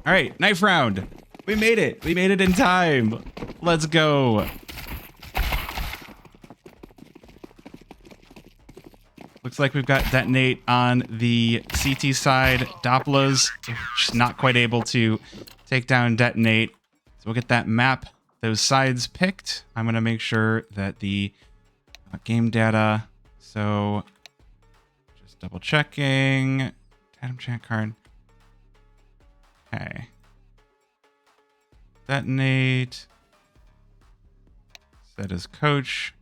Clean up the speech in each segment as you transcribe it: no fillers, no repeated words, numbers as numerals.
All right, knife round. We made it. We made it in time. Let's go. Looks like we've got Detonate on the CT side. Doppler's just not quite able to take down Detonate. So we'll get that map, those sides picked. I'm going to make sure that the game data. So just double checking. Adam chat card. Okay. Detonate. Set as coach.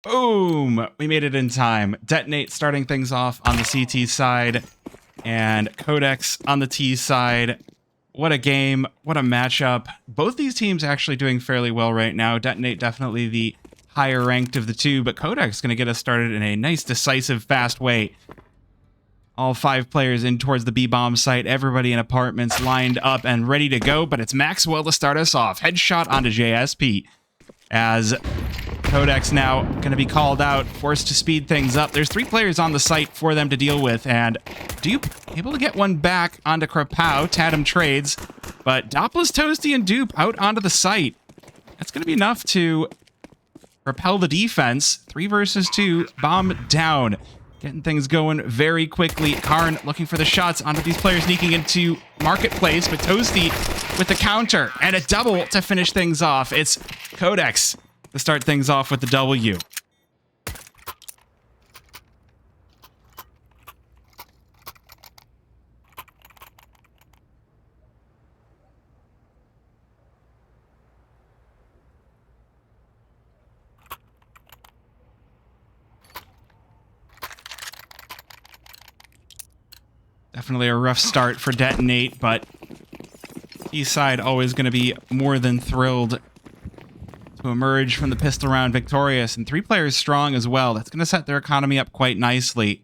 Boom! We made it in time. Detonate starting things off on the CT side and Kodex on the T side. What a game. What a matchup. Both these teams actually doing fairly well right now. Detonate definitely the higher ranked of the two, but Kodex going to get us started in a nice, decisive, fast way. All 5 players in towards the B-bomb site. Everybody in apartments lined up and ready to go, but it's Maxwell to start us off. Headshot onto JSP as Kodex now going to be called out, forced to speed things up. There's 3 players on the site for them to deal with, and Dupe able to get one back onto Krapow. Tatum trades, but Doppler's, Toasty, and Dupe out onto the site. That's going to be enough to repel the defense. 3 versus 2, bomb down. Getting things going very quickly. Karn looking for the shots onto these players sneaking into Marketplace, but Toasty with the counter and a double to finish things off. It's Kodex to start things off with the W. Definitely a rough start for Detonate, but East side always going to be more than thrilled to emerge from the pistol round victorious, and 3 players strong as well. That's going to set their economy up quite nicely.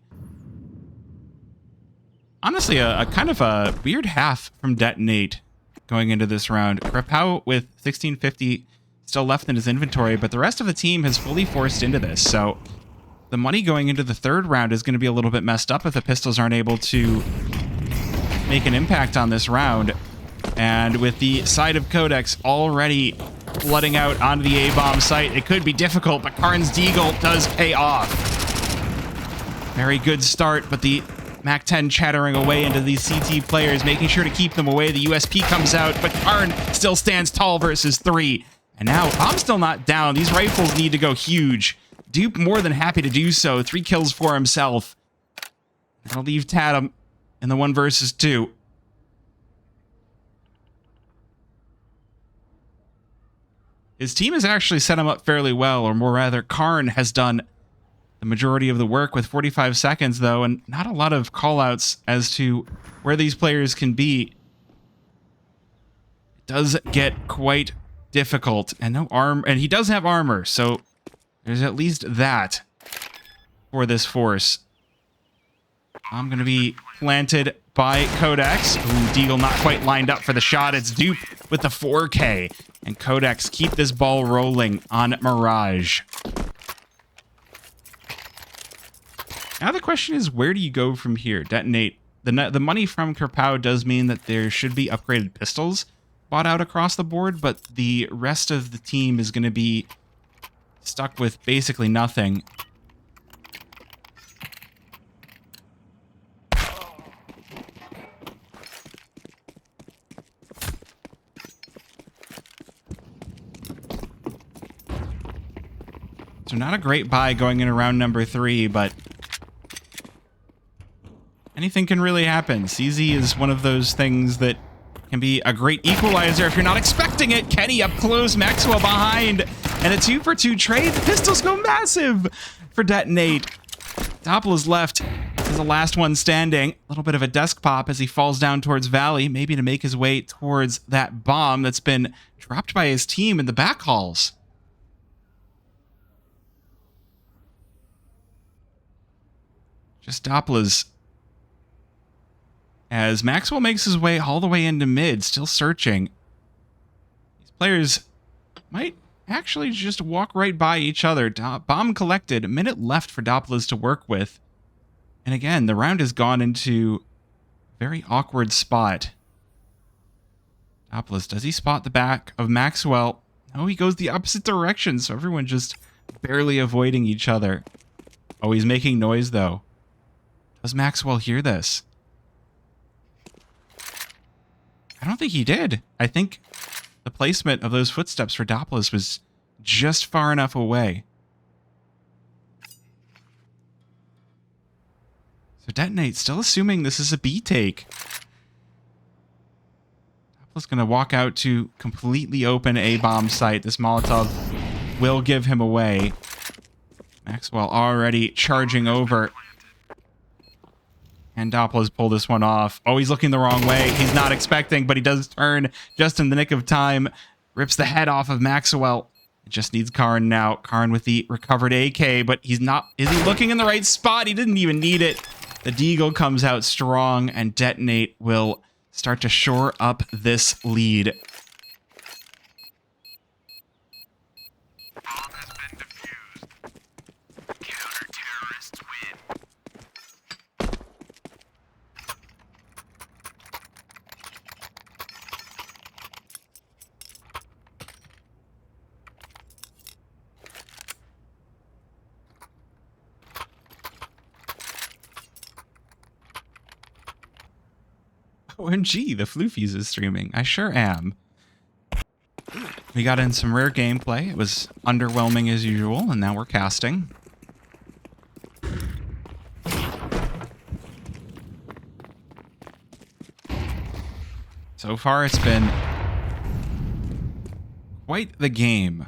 Honestly, a kind of a weird half from Detonate going into this round. Krapow with 1650 still left in his inventory, but the rest of the team has fully forced into this, so the money going into the 3rd round is going to be a little bit messed up if the pistols aren't able to make an impact on this round. And with the side of Kodex already flooding out onto the A-bomb site, it could be difficult, but Karn's Deagle does pay off. Very good start, but the MAC-10 chattering away into these CT players, making sure to keep them away. The USP comes out, but Karn still stands tall versus 3. And now, Bomb's still not down. These rifles need to go huge. Dupe more than happy to do so. 3 kills for himself. I'll leave Tatum in the 1 versus 2. His team has actually set him up fairly well, or more rather, Karn has done the majority of the work with 45 seconds, though, and not a lot of callouts as to where these players can be. It does get quite difficult, and no arm, and he does have armor, so there's at least that for this force. I'm going to be planted by Kodex. Ooh, Deagle not quite lined up for the shot. It's Dupe with the 4K. And Kodex keep this ball rolling on Mirage. Now the question is, where do you go from here? Detonate. The money from Krapow does mean that there should be upgraded pistols bought out across the board, but the rest of the team is going to be stuck with basically nothing. So not a great buy going into round number 3, but anything can really happen. CZ is one of those things that can be a great equalizer if you're not expecting it. Kenny up close, Maxwell behind, and a 2-for-2 trade. The pistols go massive for Detonate. Doppler's left is the last one standing. A little bit of a desk pop as he falls down towards Valley, maybe to make his way towards that bomb that's been dropped by his team in the back halls. Just Doppler's. As Maxwell makes his way all the way into mid, still searching. These players might actually just walk right by each other. Bomb collected. A minute left for Doppler's to work with. And again, the round has gone into a very awkward spot. Doppler, does he spot the back of Maxwell? No, he goes the opposite direction, so everyone just barely avoiding each other. Oh, he's making noise, though. Does Maxwell hear this? I don't think he did. I think the placement of those footsteps for Doppler was just far enough away. So Detonate, still assuming this is a B take. Doppler's going to walk out to completely open a bomb site. This Molotov will give him away. Maxwell already charging over. And Doppler's pulled this one off. Oh, he's looking the wrong way. He's not expecting, but he does turn just in the nick of time. Rips the head off of Maxwell. It just needs Karn now. Karn with the recovered AK, but he's not... Is he looking in the right spot? He didn't even need it. The Deagle comes out strong, and Detonate will start to shore up this lead. OMG, the Floofies is streaming. I sure am. We got in some rare gameplay. It was underwhelming as usual, and now we're casting. So far, it's been quite the game.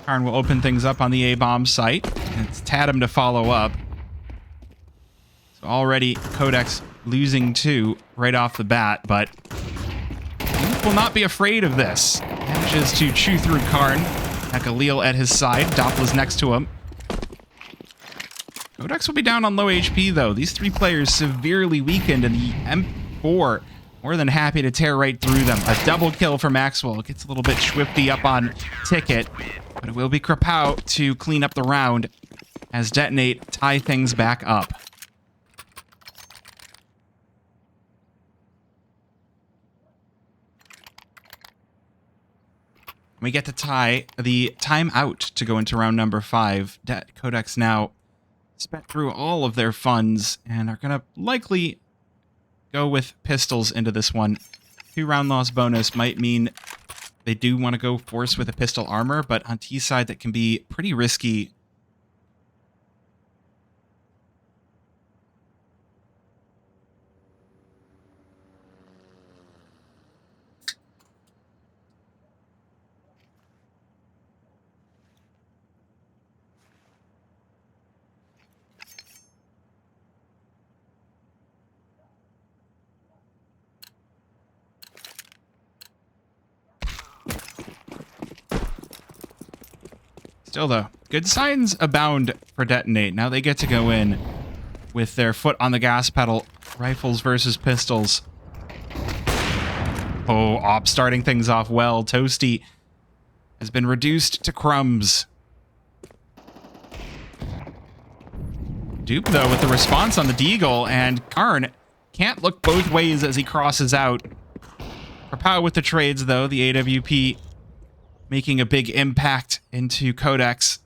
Karn will open things up on the A-bomb site. And it's Tatum to follow up. So already, Kodex losing 2 right off the bat, but he will not be afraid of this. Manages to chew through Karn. Khalil at his side. Doppler's next to him. Kodex will be down on low HP, though. These 3 players severely weakened, and the M4 more than happy to tear right through them. A double kill for Maxwell. Gets a little bit swifty up on Ticket, but it will be Krapow to clean up the round as Detonate tie things back up. We get to tie the timeout to go into round number 5. Kodex now spent through all of their funds and are going to likely go with pistols into this one. 2 round loss bonus might mean they do want to go force with a pistol armor, but on T side that can be pretty risky. Still, though, good signs abound for Detonate. Now they get to go in with their foot on the gas pedal. Rifles versus pistols. Oh, Op starting things off well. Toasty has been reduced to crumbs. Dupe, though, with the response on the Deagle, and Karn can't look both ways as he crosses out. Krapow with the trades, though. The AWP making a big impact into Kodex.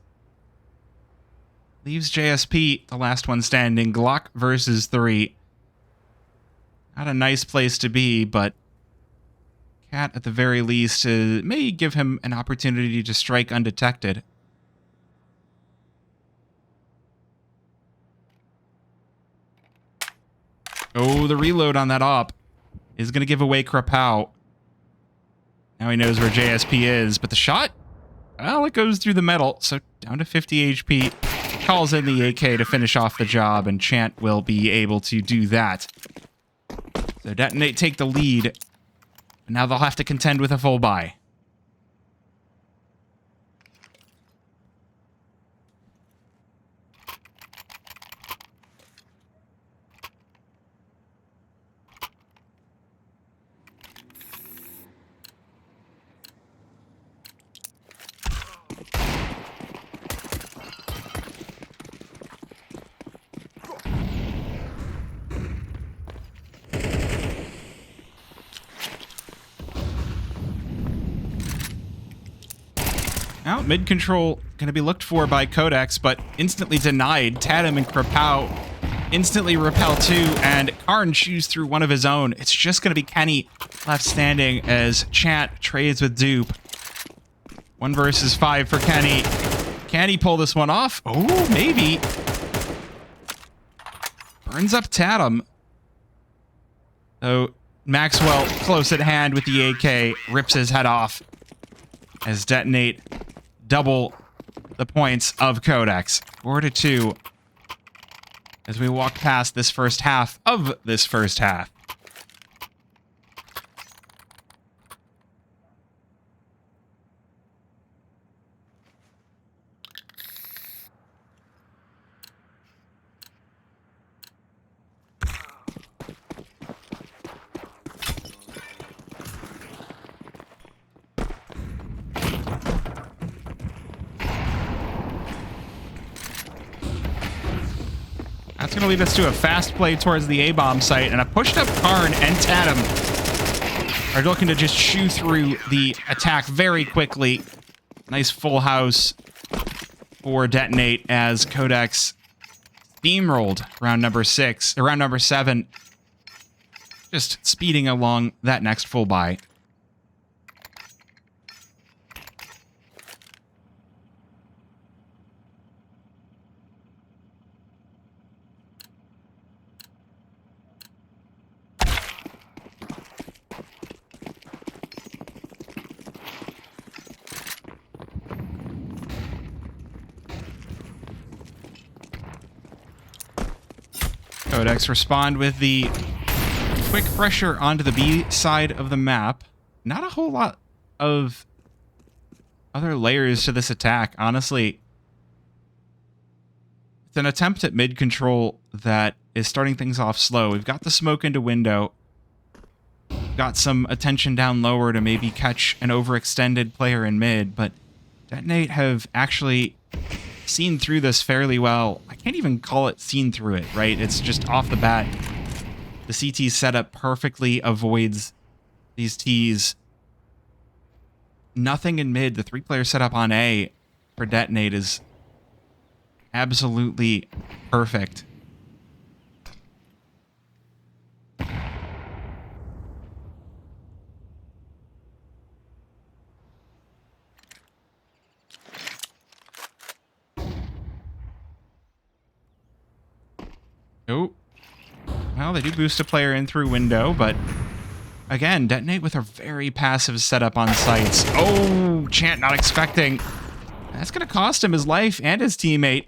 Leaves JSP, the last one standing. Glock versus 3. Not a nice place to be, but Cat, at the very least, may give him an opportunity to strike undetected. Oh, the reload on that op is going to give away Krapow. Now he knows where JSP is, but the shot, well, it goes through the metal, so down to 50 HP. Calls in the AK to finish off the job, and Chant will be able to do that. So Detonate take the lead, and now they'll have to contend with a full buy. Now, mid control going to be looked for by Kodex, but instantly denied. Tatum and Krapau instantly repel too, and Karn chews through one of his own. It's just going to be Kenny left standing as Chant trades with Dupe. 1 versus 5 for Kenny. Can he pull this one off? Oh, maybe. Burns up Tatum. So Maxwell close at hand with the AK, rips his head off as Detonate double the points of Kodex. 4-2 as we walk past this first half of this first half. That's going to lead us to a fast play towards the A-bomb site, and a pushed-up Karn and Tatum are looking to just chew through the attack very quickly. Nice full house for Detonate as Kodex steamrolled round number 7, just speeding along that next full buy. Kodex respond with the quick pressure onto the B side of the map. Not a whole lot of other layers to this attack, honestly. It's an attempt at mid control that is starting things off slow. We've got the smoke into window. Got some attention down lower to maybe catch an overextended player in mid, but Detonate have actually seen through this fairly well. I can't even call it seen through it, right? It's just off the bat. The CT setup perfectly avoids these Ts. Nothing in mid. The 3-player setup on A for Detonate is absolutely perfect. Oh, well, they do boost a player in through window, but again, Detonate with a very passive setup on sites. Oh, Chant not expecting. That's going to cost him his life and his teammate.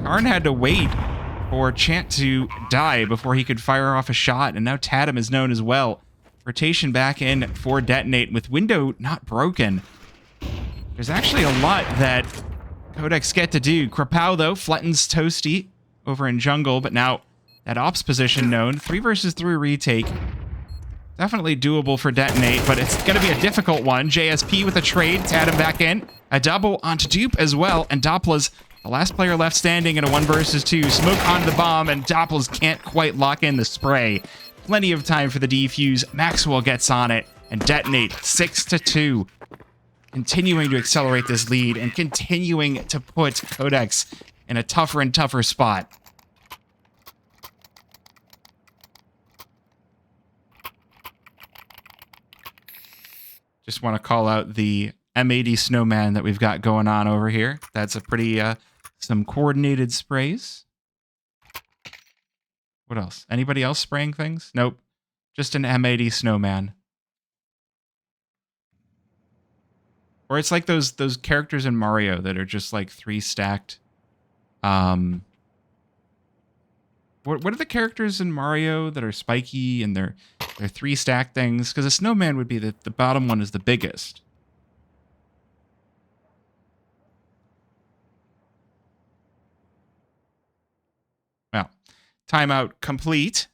Karn had to wait for Chant to die before he could fire off a shot, and now Tatum is known as well. Rotation back in for Detonate with window not broken. There's actually a lot that Kodex get to do. Krapau, though, flattens Toasty over in jungle, but now that ops position known. 3 versus 3 retake. Definitely doable for Detonate, but it's going to be a difficult one. JSP with a trade. Tatum back in. A double onto Dupe as well, and Doppler's the last player left standing in a 1 versus 2. Smoke onto the bomb, and Doppler's can't quite lock in the spray. Plenty of time for the defuse. Maxwell gets on it, and Detonate 6-2. Continuing to accelerate this lead and continuing to put Kodex in a tougher and tougher spot. Just want to call out the M80 snowman that we've got going on over here. That's a pretty, some coordinated sprays. What else? Anybody else spraying things? Nope. Just an M80 snowman. Or it's like those characters in Mario that are just like 3 stacked. What are the characters in Mario that are spiky and they're 3 stacked things? Because a snowman would be the bottom one is the biggest. Well, timeout complete.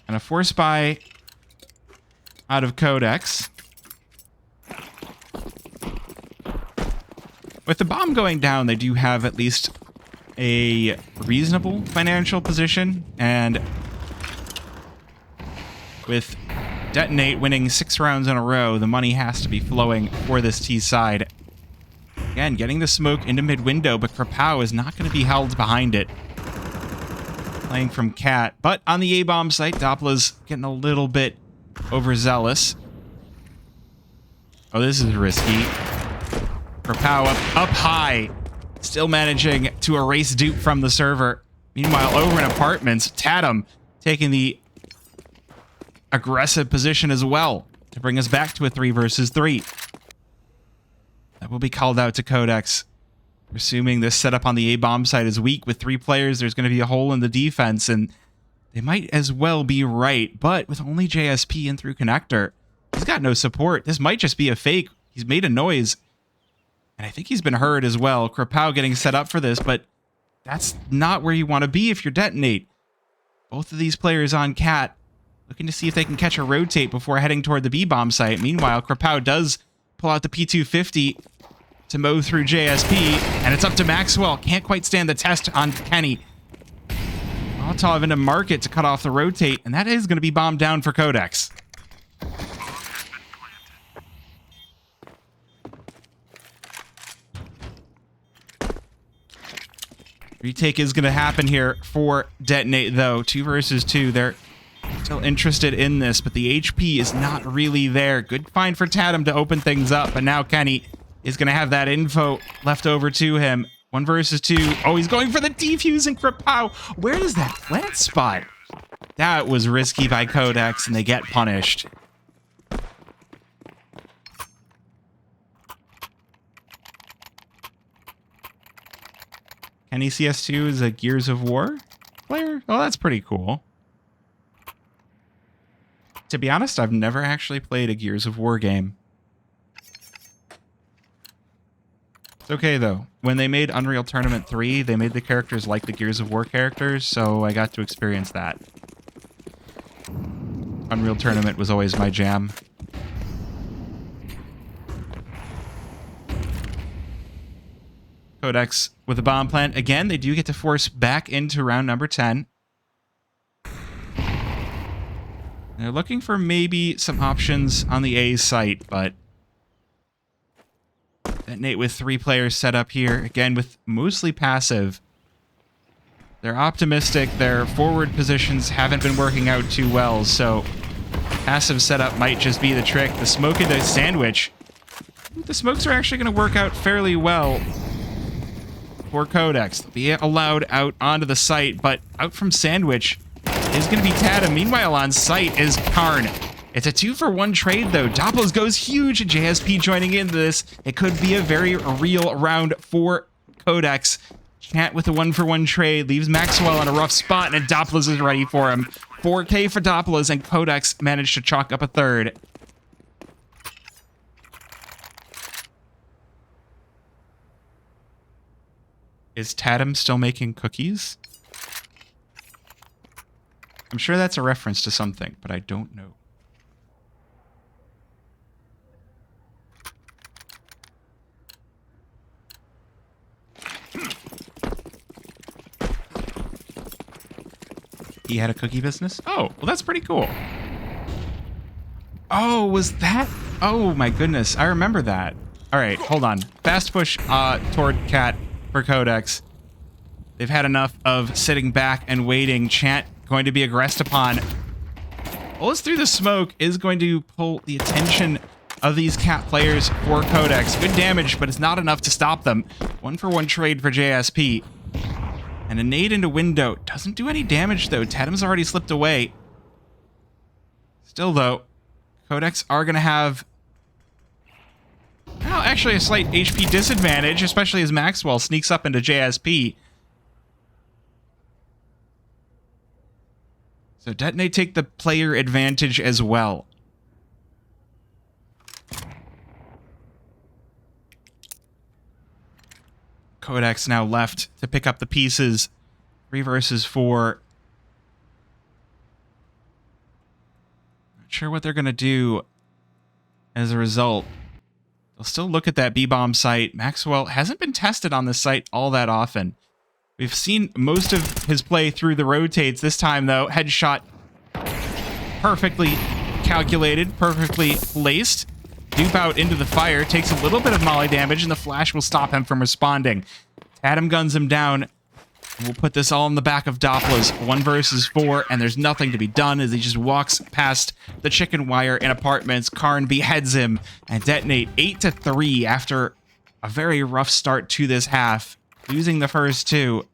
And a force buy out of Kodex. With the bomb going down, they do have at least a reasonable financial position, and with Detonate winning 6 rounds in a row. The money has to be flowing for this T side. Again, getting the smoke into mid-window, but Krapow is not going to be held behind it. Playing from Cat. But on the A-bomb site, Doppler's getting a little bit overzealous. Oh, this is risky. Krapow up high. Still managing to erase Dupe from the server. Meanwhile, over in apartments, Tatum taking the aggressive position as well to bring us back to a 3 versus 3. That will be called out to Kodex. Assuming this setup on the A-bomb side is weak with 3 players, there's going to be a hole in the defense, and they might as well be right. But with only JSP in through connector, he's got no support. This might just be a fake. He's made a noise, and I think he's been heard as well. Krapow getting set up for this, but that's not where you want to be if you're Detonate. Both of these players on Cat looking to see if they can catch a rotate before heading toward the B-bomb site. Meanwhile, Krapow does pull out the P250 to mow through JSP, and it's up to Maxwell. Can't quite stand the test on Kenny. Molotov into market to cut off the rotate, and that is going to be bombed down for Kodex. Retake is going to happen here for Detonate, though. 2 versus 2. They're still interested in this, but the HP is not really there. Good find for Tatum to open things up, but now Kenny is going to have that info left over to him. 1 versus 2. Oh, he's going for the defuse and Krapow. Where is that plant spot? That was risky by Kodex, and they get punished. Kenny CS2 is a Gears of War player? Oh, that's pretty cool. To be honest, I've never actually played a Gears of War game. It's okay, though. When they made Unreal Tournament 3, they made the characters like the Gears of War characters, so I got to experience that. Unreal Tournament was always my jam. Kodex with a bomb plant. Again, they do get to force back into round number 10. They're looking for maybe some options on the A site, but Detonate with 3 players set up here, again with mostly passive. They're optimistic. Their forward positions haven't been working out too well, so passive setup might just be the trick. The smoke into Sandwich. The smokes are actually going to work out fairly well for Kodex. They'll be allowed out onto the site, but out from Sandwich is going to be Tatum. Meanwhile, on site is Karn. It's a 2-for-1 trade, though. Dopplos goes huge. JSP joining into this. It could be a very real round for Kodex. Chant with a 1-for-1 trade leaves Maxwell in a rough spot, and Dopplos is ready for him. 4K for Dopplos, and Kodex managed to chalk up a 3rd. Is Tatum still making cookies? I'm sure that's a reference to something, but I don't know. He had a cookie business? Oh, well, that's pretty cool. Oh, was that? Oh, my goodness. I remember that. All right, hold on. Fast push toward Cat for Kodex. They've had enough of sitting back and waiting. Chant going to be aggressed upon. Bullets through the smoke is going to pull the attention of these Cat players for Kodex. Good damage, but it's not enough to stop them. 1-for-1 trade for JSP. And a nade into window. Doesn't do any damage, though. Tatum's already slipped away. Still, though, Kodex are going to have... well, actually, a slight HP disadvantage, especially as Maxwell sneaks up into JSP. So Detonate take the player advantage as well. Kodex now left to pick up the pieces. 3 versus 4. Not sure what they're going to do as a result. They'll still look at that B-bomb site. Maxwell hasn't been tested on this site all that often. We've seen most of his play through the rotates. This time, though, headshot perfectly calculated, perfectly placed. Dupe out into the fire, takes a little bit of molly damage, and the flash will stop him from responding. Tatum guns him down. We'll put this all in the back of Doppler's 1 versus 4, and there's nothing to be done as he just walks past the chicken wire in apartments. Karn beheads him, and Detonate 8-3 after a very rough start to this half, losing the first 2.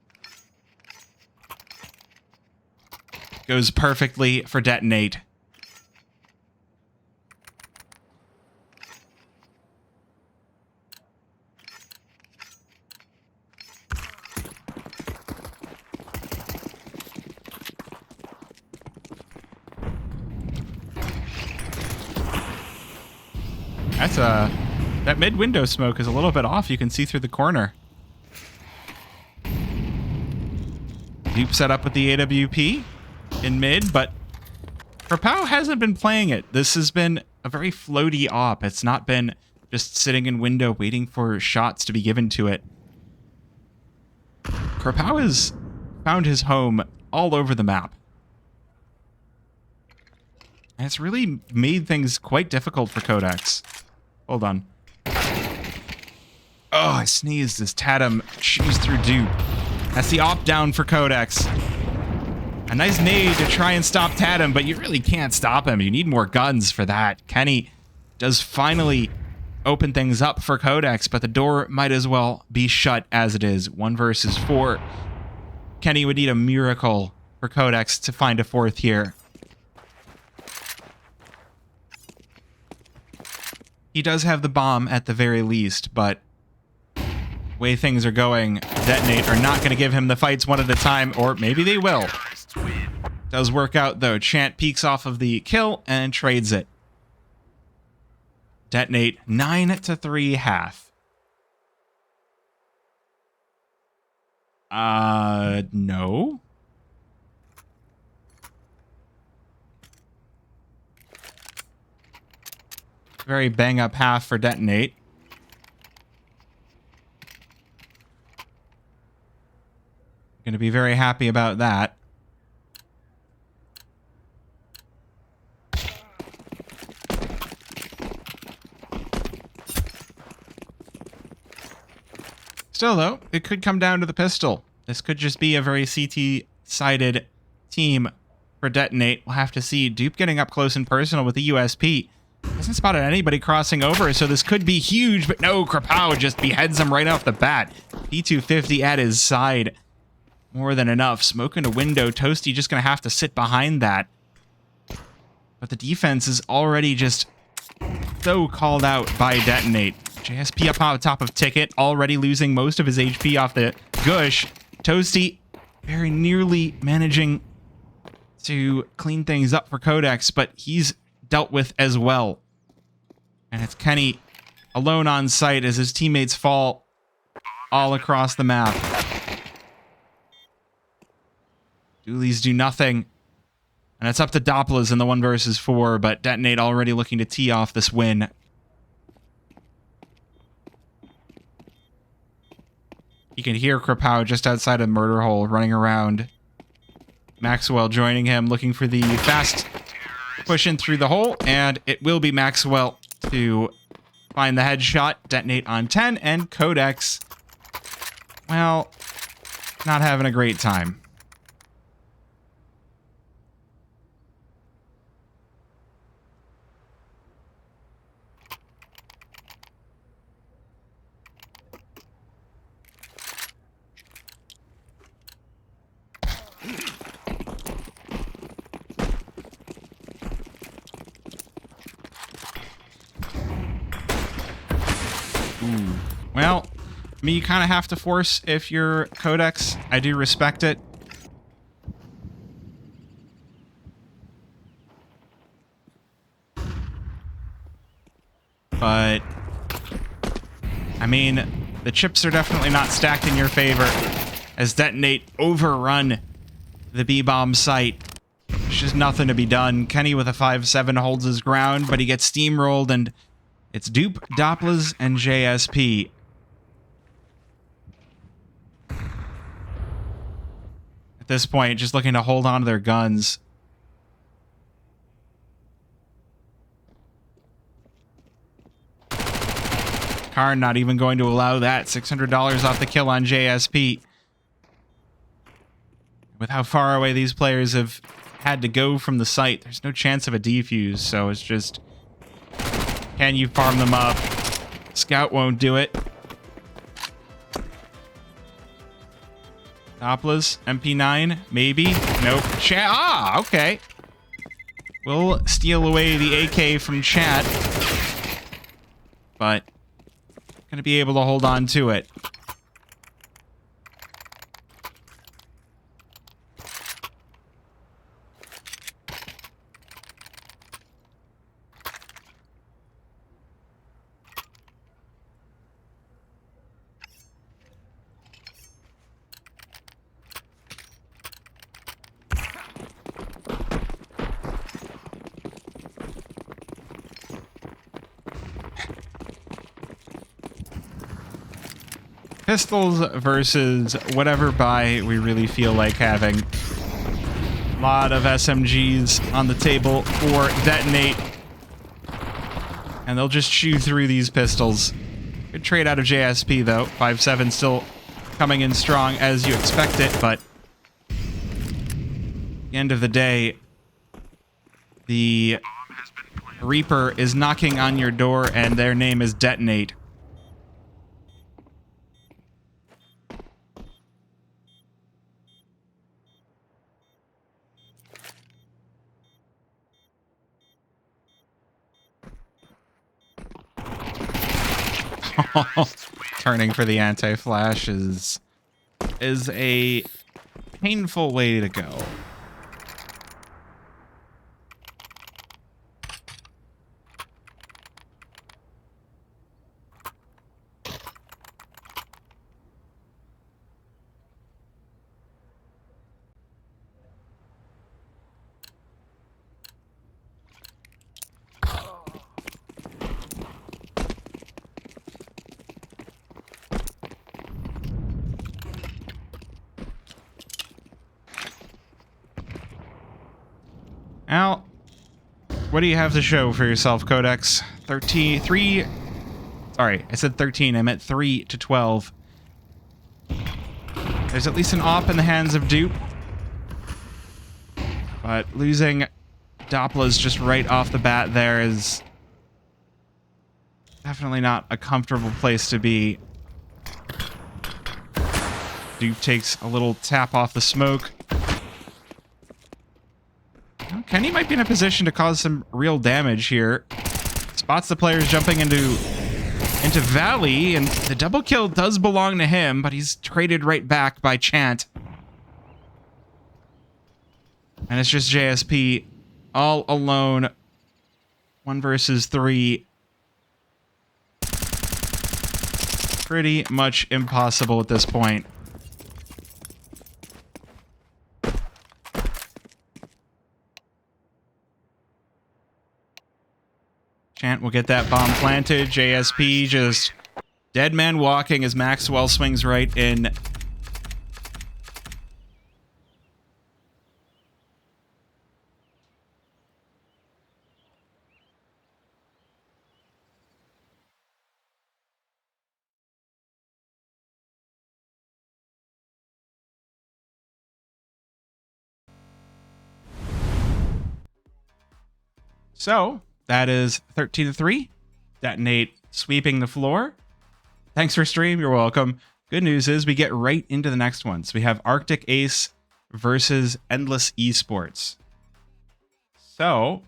Goes perfectly for Detonate. That mid window smoke is a little bit off. You can see through the corner. Dupe set up with the AWP in mid, but Krapau hasn't been playing it. This has been a very floaty op. It's not been just sitting in window waiting for shots to be given to it. Krapau has found his home all over the map. And it's really made things quite difficult for Kodex. Hold on. Oh, I sneezed as Tatum chews through Dupe. That's the op down for Kodex. A nice nade to try and stop Tatum, but you really can't stop him. You need more guns for that. Kenny does finally open things up for Kodex, but the door might as well be shut as it is. 1 versus 4. Kenny would need a miracle for Kodex to find a 4th here. He does have the bomb at the very least, but the way things are going, Detonate are not going to give him the fights one at a time, or maybe they will. Does work out, though. Chant peeks off of the kill and trades it. Detonate 9-3 half. No. Very bang up half for Detonate. Going to be very happy about that. Still, though, it could come down to the pistol. This could just be a very CT-sided team for Detonate. We'll have to see. Dupe getting up close and personal with the USP. Hasn't spotted anybody crossing over, so this could be huge, but no, Krapau just beheads him right off the bat. P250 at his side. More than enough. Smoke in a window. Toasty just going to have to sit behind that. But the defense is already just so called out by Detonate. JSP up on top of Ticket, already losing most of his HP off the Gush. Toasty very nearly managing to clean things up for Kodex, but he's dealt with as well. And it's Kenny alone on site as his teammates fall all across the map. Doolies do nothing. And it's up to Doppler's in the 1 versus 4, but Detonate already looking to tee off this win. You can hear Krapau just outside of Murder Hole running around. Maxwell joining him, looking for the fast push in through the hole, and it will be Maxwell to find the headshot. Detonate on 10, and Kodex, well, not having a great time. Well, I mean, you kind of have to force if you're Kodex. I do respect it. But, I mean, the chips are definitely not stacked in your favor as Detonate overrun the B-bomb site. There's just nothing to be done. Kenny with a 5-7 holds his ground, but he gets steamrolled, and it's Dupe, Doppler's, and JSP. At this point, just looking to hold on to their guns. Karn not even going to allow that. $600 off the kill on JSP. With how far away these players have had to go from the site, there's no chance of a defuse, so it's just, can you farm them up? Scout won't do it. Doppler's MP9, maybe? Nope. Okay. We'll steal away the AK from chat, but gonna be able to hold on to it. Pistols versus whatever buy we really feel like having. A lot of SMGs on the table for Detonate. And they'll just chew through these pistols. Good trade out of JSP, though. 5-7 still coming in strong as you expect it, but at the end of the day, the Reaper is knocking on your door and their name is Detonate. Turning for the anti-flash is a painful way to go. Al, what do you have to show for yourself, Kodex? 3. Sorry, I said 13. I meant 3 to 12. There's at least an op in the hands of Dupe. But losing Doppler's just right off the bat there is definitely not a comfortable place to be. Dupe takes a little tap off the smoke. Kenny might be in a position to cause some real damage here. Spots the players jumping into Valley, and the double kill does belong to him, but he's traded right back by Chant. And it's just JSP all alone. 1 versus 3. Pretty much impossible at this point. Chant will get that bomb planted. JSP just dead man walking as Maxwell swings right in. So that is 13-3. Detonate sweeping the floor. Thanks for stream. You're welcome. Good news is we get right into the next one. So we have Arctic Ace versus Endless Esports. So